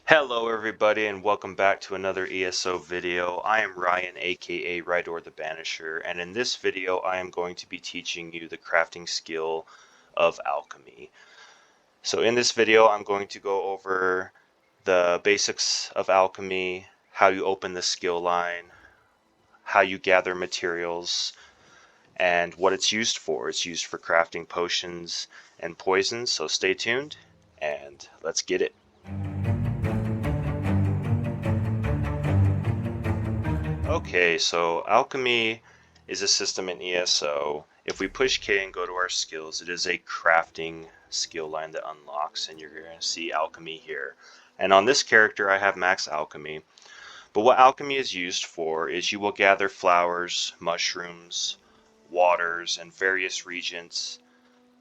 Hello everybody and welcome back to another ESO video. I am Ryan aka Rydor the Banisher, and in this video I am going to be teaching you the crafting skill of alchemy. So in this video I'm going to go over the basics of alchemy, how you open the skill line, how you gather materials, and what it's used for. It's used for crafting potions and poisons, so stay tuned and let's get it. Okay, so alchemy is a system in ESO. If we push K and go to our skills, it is a crafting skill line that unlocks, and you're going to see alchemy here. And on this character, I have max alchemy. But what alchemy is used for is you will gather flowers, mushrooms, waters, and various regions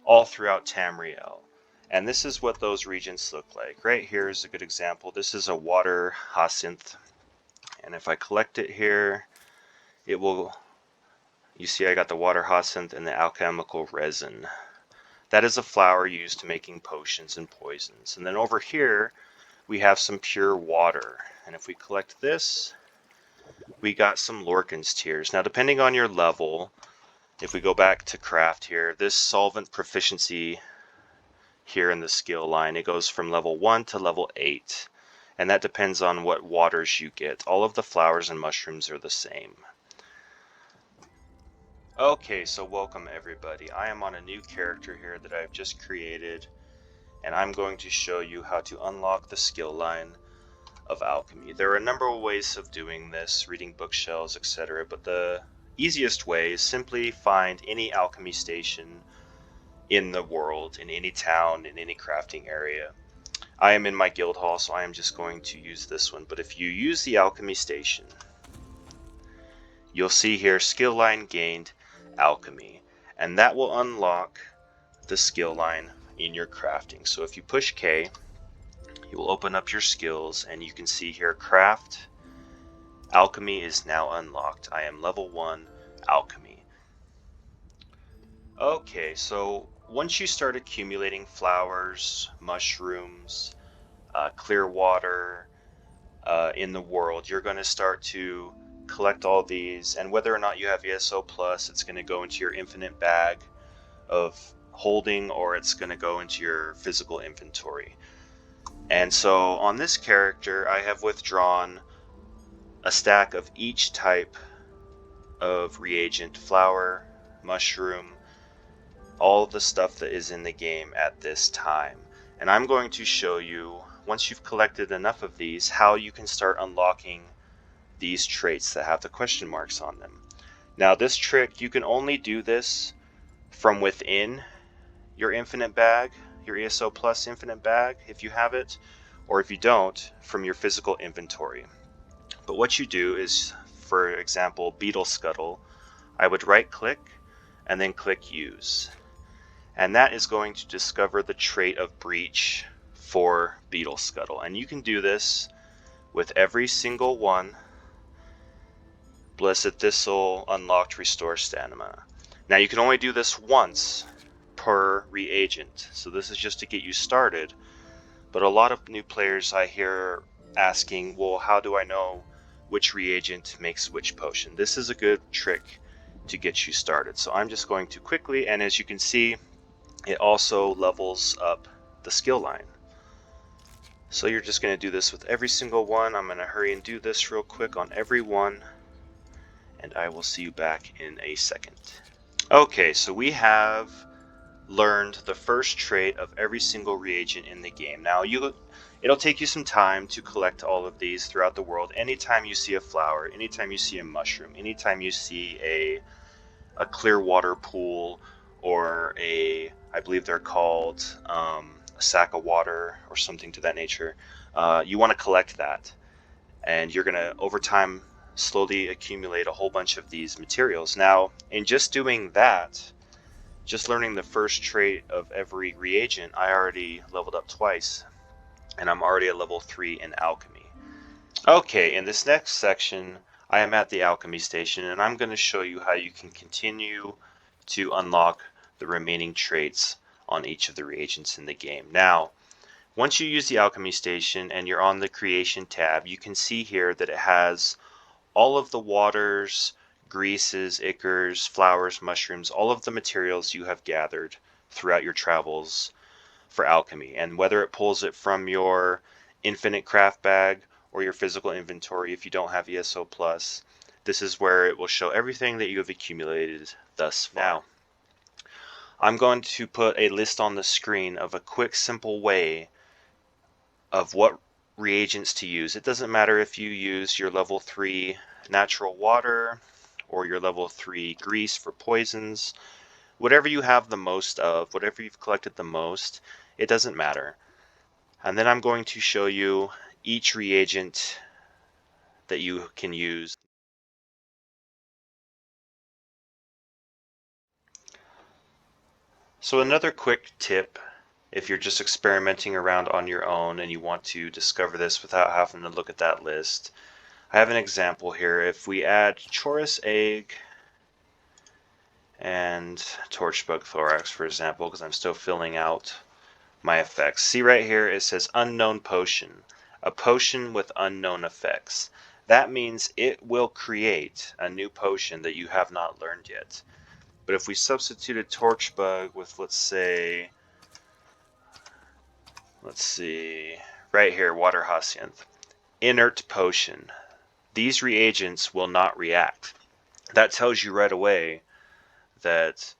all throughout Tamriel. And this is what those regions look like. Right here is a good example. This is a water hyacinth. And if I collect it here, it will, you see I got the water hyacinth and the alchemical resin. That is a flower used to making potions and poisons. And then over here, we have some pure water. And if we collect this, we got some Lorcan's tears. Now, depending on your level, if we go back to craft here, this solvent proficiency here in the skill line, it goes from level 1 to level 8. And that depends on what waters you get. All of the flowers and mushrooms are the same. Okay, so welcome everybody. I am on a new character here that I've just created, and I'm going to show you how to unlock the skill line of alchemy. There are a number of ways of doing this, reading bookshelves, etc., but the easiest way is simply find any alchemy station in the world, in any town, in any crafting area. I am in my guild hall, so I am just going to use this one, but if you use the alchemy station, you'll see here skill line gained alchemy, and that will unlock the skill line in your crafting. So if you push K, you will open up your skills, and you can see here craft alchemy is now unlocked. I am level 1 alchemy. Okay, so once you start accumulating flowers, mushrooms, clear water in the world, you're going to start to collect all these, and whether or not you have ESO plus, it's going to go into your infinite bag of holding, or it's going to go into your physical inventory. And so on this character, I have withdrawn a stack of each type of reagent: flower, mushroom, all the stuff that is in the game at this time. And I'm going to show you, once you've collected enough of these, how you can start unlocking these traits that have the question marks on them. Now this trick, you can only do this from within your infinite bag, your ESO plus infinite bag, if you have it, or if you don't, from your physical inventory. But what you do is, for example, Beetle Scuttle, I would right click and then click use. And that is going to discover the trait of breach for Beetle Scuttle. And you can do this with every single one. Blessed Thistle, unlocked, restore stamina. Now you can only do this once per reagent, so this is just to get you started. But a lot of new players I hear asking, well, how do I know which reagent makes which potion? This is a good trick to get you started. So I'm just going to quickly, and as you can see, it also levels up the skill line. So you're just going to do this with every single one. I'm going to hurry and do this real quick on every one, and I will see you back in a second. Okay, so we have learned the first trait of every single reagent in the game. Now it'll take you some time to collect all of these throughout the world. Anytime you see a flower, anytime you see a mushroom, anytime you see a clear water pool, or I believe they're called a sack of water or something to that nature, you want to collect that, and you're going to over time slowly accumulate a whole bunch of these materials. Now in just doing that, just learning the first trait of every reagent, I already leveled up twice, and I'm already at level 3 in alchemy. Okay, in this next section I am at the alchemy station, and I'm going to show you how you can continue to unlock the remaining traits on each of the reagents in the game. Now Once you use the alchemy station and you're on the creation tab, you can see here that it has all of the waters, greases, ichors, flowers, mushrooms, all of the materials you have gathered throughout your travels for alchemy. And whether it pulls it from your infinite craft bag or your physical inventory if you don't have ESO Plus, this is where it will show everything that you have accumulated thus far. Now, I'm going to put a list on the screen of a quick, simple way of what reagents to use. It doesn't matter if you use your level 3 natural water or your level 3 grease for poisons. Whatever you have the most of, whatever you've collected the most, it doesn't matter. And then I'm going to show you each reagent that you can use. So another quick tip, if you're just experimenting around on your own and you want to discover this without having to look at that list, I have an example here. If we add Chorus Egg and Torchbug Thorax, for example, because I'm still filling out my effects. See right here, it says Unknown Potion, a potion with unknown effects. That means it will create a new potion that you have not learned yet. But if we substituted Torchbug with, let's see, right here, Water Hyacinth, Inert Potion. These reagents will not react. That tells you right away that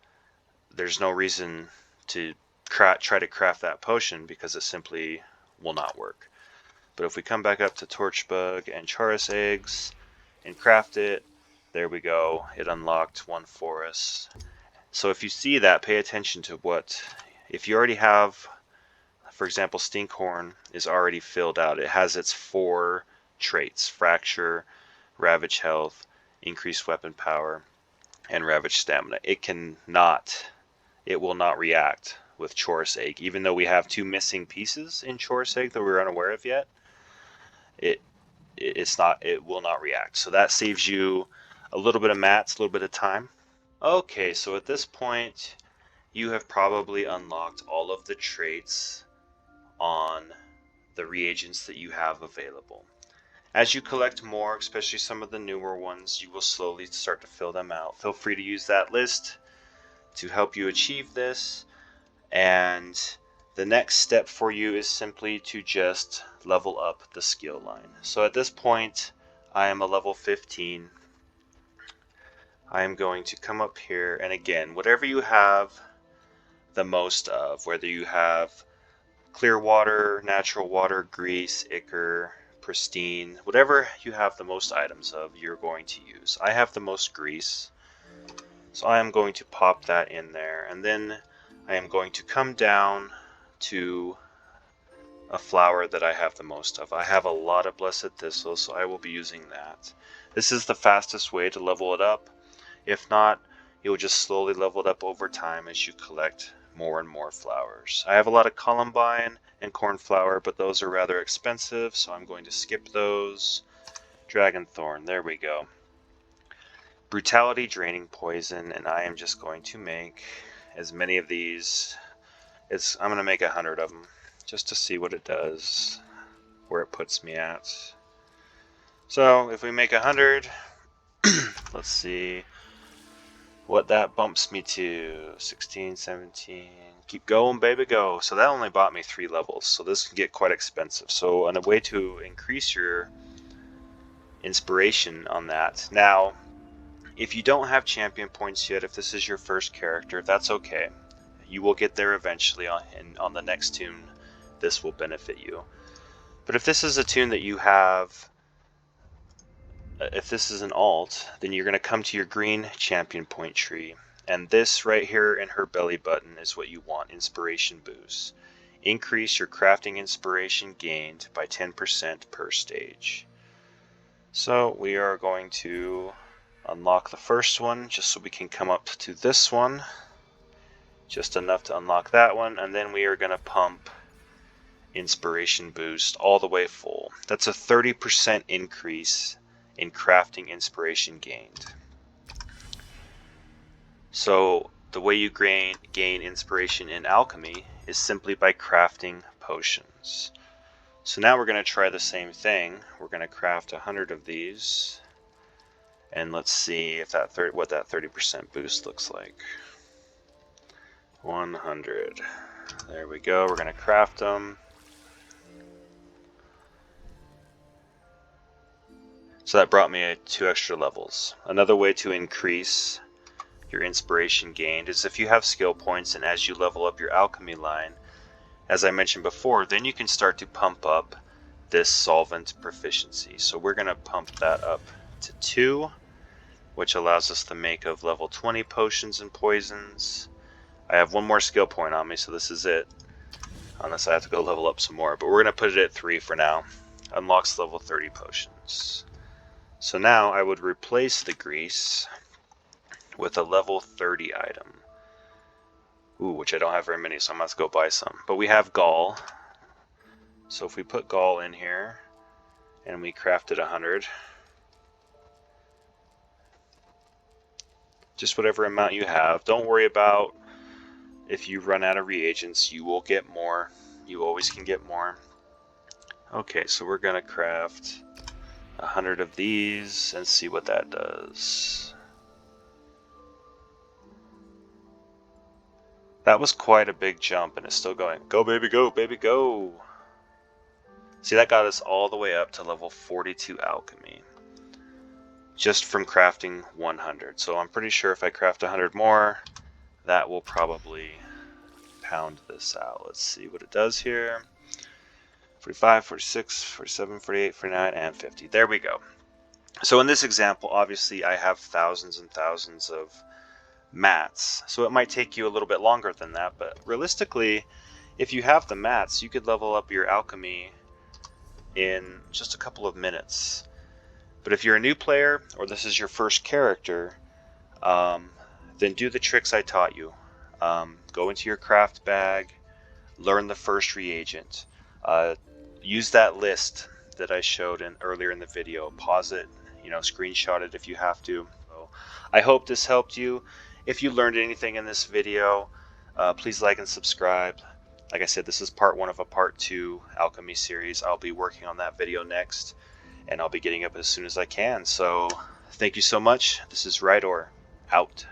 there's no reason to try to craft that potion because it simply will not work. But if we come back up to Torchbug and Charis Eggs and craft it, there we go. It unlocked one for us. So if you see that, pay attention to what, if you already have, for example, Stinkhorn is already filled out. It has its 4 traits: Fracture, Ravage Health, Increased Weapon Power, and Ravage Stamina. It will not react with Chorus Egg. Even though we have 2 missing pieces in Chorus Egg that we're unaware of yet, it will not react. So that saves you a little bit of mats, a little bit of time. Okay, so at this point, you have probably unlocked all of the traits on the reagents that you have available. As you collect more, especially some of the newer ones, you will slowly start to fill them out. Feel free to use that list to help you achieve this, and the next step for you is simply to just level up the skill line. So at this point, I am a level 15. I am going to come up here, and again, whatever you have the most of, whether you have clear water, natural water, grease, ichor, pristine, whatever you have the most items of, you're going to use. I have the most grease, so I am going to pop that in there, and then I am going to come down to a flower that I have the most of. I have a lot of Blessed Thistle, so I will be using that. This is the fastest way to level it up. If not, you'll just slowly level it up over time as you collect more and more flowers. I have a lot of Columbine and Cornflower, but those are rather expensive, so I'm going to skip those. Dragonthorn, there we go. Brutality, Draining Poison, and I am just going to make as many of these. I'm going to make 100 of them just to see what it does, where it puts me at. So if we make 100, let's see what that bumps me to. 16, 17, keep going, baby, go. So that only bought me 3 levels, so this can get quite expensive. So on a way to increase your inspiration on that. Now, if you don't have champion points yet, if this is your first character, that's okay. You will get there eventually on the next tune. This will benefit you. But if this is a tune that you have, if this is an alt, then you're going to come to your green champion point tree. And this right here in her belly button is what you want, inspiration boost. Increase your crafting inspiration gained by 10% per stage. So we are going to unlock the first one just so we can come up to this one. Just enough to unlock that one, and then we are going to pump inspiration boost all the way full. That's a 30% increase in crafting inspiration gained. So the way you gain inspiration in alchemy is simply by crafting potions. So now we're going to try the same thing. We're going to craft 100 of these, and let's see if what that 30% boost looks like. 100. There we go. We're going to craft them. So that brought me 2 extra levels. Another way to increase your inspiration gained is if you have skill points, and as you level up your alchemy line, as I mentioned before, then you can start to pump up this solvent proficiency. So we're going to pump that up to 2, which allows us to make of level 20 potions and poisons. I have 1 more skill point on me, so this is it. Unless I have to go level up some more, but we're going to put it at 3 for now. Unlocks level 30 potions. So now I would replace the grease with a level 30 item. Ooh, which I don't have very many, so I'm going to have to go buy some. But we have gall. So if we put gall in here, and we crafted 100, just whatever amount you have. Don't worry about if you run out of reagents, you will get more. You always can get more. Okay, so we're going to craft 100 of these and see what that does. That was quite a big jump, and it's still going. Go, baby, go, baby, go. See, that got us all the way up to level 42 alchemy. Just from crafting 100. So I'm pretty sure if I craft 100 more, that will probably pound this out. Let's see what it does here. 45, 46, 47, 48, 49, and 50. There we go. So in this example, obviously I have thousands and thousands of mats. So it might take you a little bit longer than that, but realistically, if you have the mats, you could level up your alchemy in just a couple of minutes. But if you're a new player, or this is your first character, then do the tricks I taught you. Go into your craft bag, learn the first reagent. Use that list that I showed earlier in the video. Pause it, screenshot it if you have to. So I hope this helped you. If you learned anything in this video, please like and subscribe. Like I said, this is part 1 of a part 2 alchemy series. I'll be working on that video next, and I'll be getting up as soon as I can. So thank you so much. This is Rydor, out.